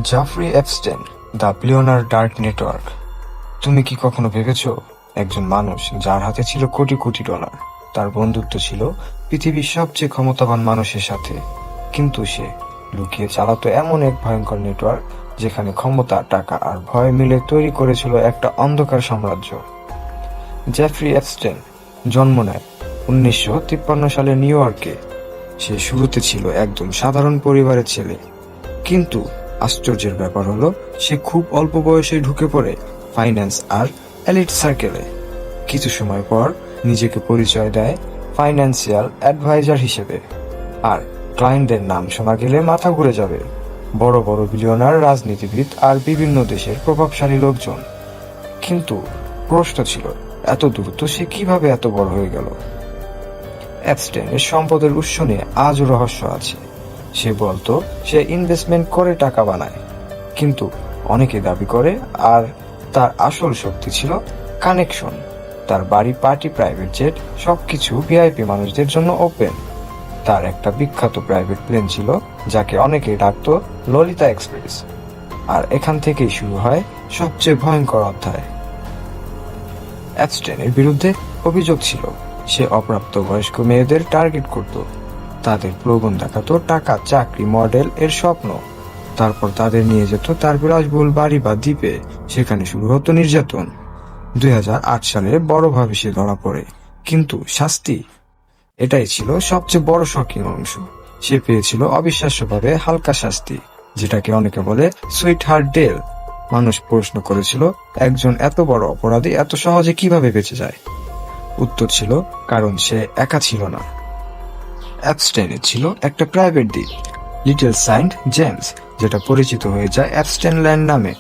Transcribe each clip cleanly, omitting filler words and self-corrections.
Jafri Epstein, the billionaire dark network. তুমি কি কখনো ভেবেছো একজন মানুষ যার হাতে ছিল কোটি কোটি ডলার, তার বন্ধুত্ব ছিল পৃথিবীর সবচেয়ে ক্ষমতাবান মানুষের সাথে, কিন্তু সে লুকিয়ে চালাতো এমন এক ভয়ঙ্কর নেটওয়ার্ক যেখানে ক্ষমতা, টাকা আর ভয় মিলে তৈরি করেছিল একটা অন্ধকার সাম্রাজ্য। জেফ্রি এপস্টেন জন্ম নেয় 1953 সালে নিউ ইয়র্কে। সে শুরুতে ছিল একদম সাধারণ পরিবারের ছেলে, কিন্তু আশ্চর্যের ব্যাপার হলো সে খুব অল্প বয়সে ঢুকে পড়ে ফাইন্যান্স আর এলিট সার্কেলে। কিছু সময় পর নিজেকে পরিচয় দেয় ফাইন্যান্সিয়াল অ্যাডভাইজার হিসেবে, আর ক্লায়েন্টদের নাম শোনা গেলে মাথা ঘুরে যাবে। বড় বড় বিলিয়নার, রাজনীতিবিদ আর বিভিন্ন দেশের প্রভাবশালী লোকজন। কিন্তু প্রশ্ন ছিল, এত দ্রুত সে কিভাবে এত বড় হয়ে গেল? এপস্টেনের সম্পদের উৎস নিয়ে আজও রহস্য আছে। সে বলতো সে ইনভেস্টমেন্ট করে টাকা বানায়, কিন্তু অনেকে দাবি করে আর তার আসল শক্তি ছিল কানেকশন। তার বাড়ি, পার্টি, প্রাইভেট জেট সবকিছু ভিআইপি মানুষদের জন্য ওপেন। তার একটা বিখ্যাত প্রাইভেট প্লেন ছিল যাকে অনেকে ডাকতো ললিতা এক্সপ্রেস। আর এখান থেকেই শুরু হয় সবচেয়ে ভয়ঙ্কর অধ্যায়। এপস্টেনের বিরুদ্ধে অভিযোগ ছিল সে অপ্রাপ্ত বয়স্ক মেয়েদের টার্গেট করত, তাদের প্রলোভন দেখাতো টাকা, চাকরি, মডেল এর স্বপ্ন। তারপর তাদের নিয়ে যেত তার বিলাসবহুল বাড়ি বা দ্বীপে। সেখানে শুরু হতো নির্যাতন। 2008 সালে বড়ভাবে সে ধরা পড়ে, কিন্তু শাস্তি, এটাই ছিল সবচেয়ে বড় শকিং অংশ। সে পেয়েছিল অবিশ্বাস্যভাবে হালকা শাস্তি, যেটাকে অনেকে বলে সুইট হার্ট ডেল। মানুষ প্রশ্ন করেছিল, একজন এত বড় অপরাধী এত সহজে কিভাবে বেঁচে যায়? উত্তর ছিল, কারণ সে একা ছিল না। অ্যাপস্টেনের ছিল একটা প্রাইভেট দ্বীপ, লিটল সেন্ট জেমস, যেটা পরিচিত হয়ে যায় অ্যাপস্টেন ল্যান্ড নামে।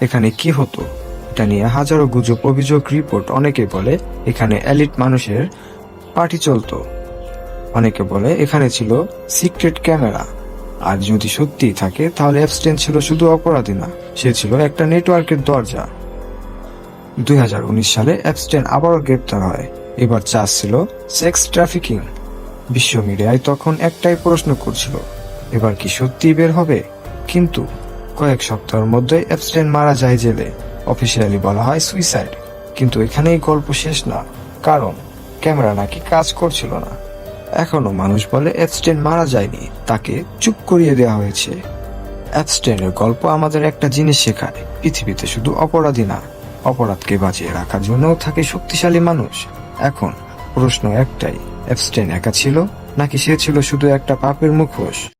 এখানে কি হতো এটা নিয়ে হাজারো গুজব, অভিযোগ, রিপোর্ট। অনেকে বলে এখানে এলিট মানুষের পার্টি চলতো, অনেকে বলে এখানে ছিল সিক্রেট ক্যামেরা। আর যদি সত্যি থাকে তাহলে অ্যাপস্টেন ছিল শুধু অপরাধী না, সে ছিল একটা নেটওয়ার্কের দরজা। 2019 সালে অ্যাপস্টেন আবারও গ্রেপ্তার হয়। এবার চার্জ ছিল সেক্স ট্রাফিকিং। বিশ্ব মিডিয়ায় তখন একটাই প্রশ্ন করছিল, এবার কি সত্যি বের হবে? কিন্তু কয়েক সপ্তাহের মধ্যে অ্যাপস্টেন মারা যায় জেলে। অফিসিয়ালি বলা হয় সুইসাইড, কিন্তু এখানেই গল্প শেষ না, কারণ ক্যামেরা নাকি কাজ করছিল না। এখনো মানুষ বলে অ্যাপস্টেন মারা যায়নি, তাকে চুপ করিয়ে দেওয়া হয়েছে। অ্যাপস্টেনের গল্প আমাদের একটা জিনিস শেখায়, পৃথিবীতে শুধু অপরাধী না, অপরাধকে বাঁচিয়ে রাখার জন্যও থাকে শক্তিশালী মানুষ। এখন প্রশ্ন একটাই, অ্যাপস্টেন একা ছিল নাকি সে ছিল শুধু একটা পাপের মুখোশ?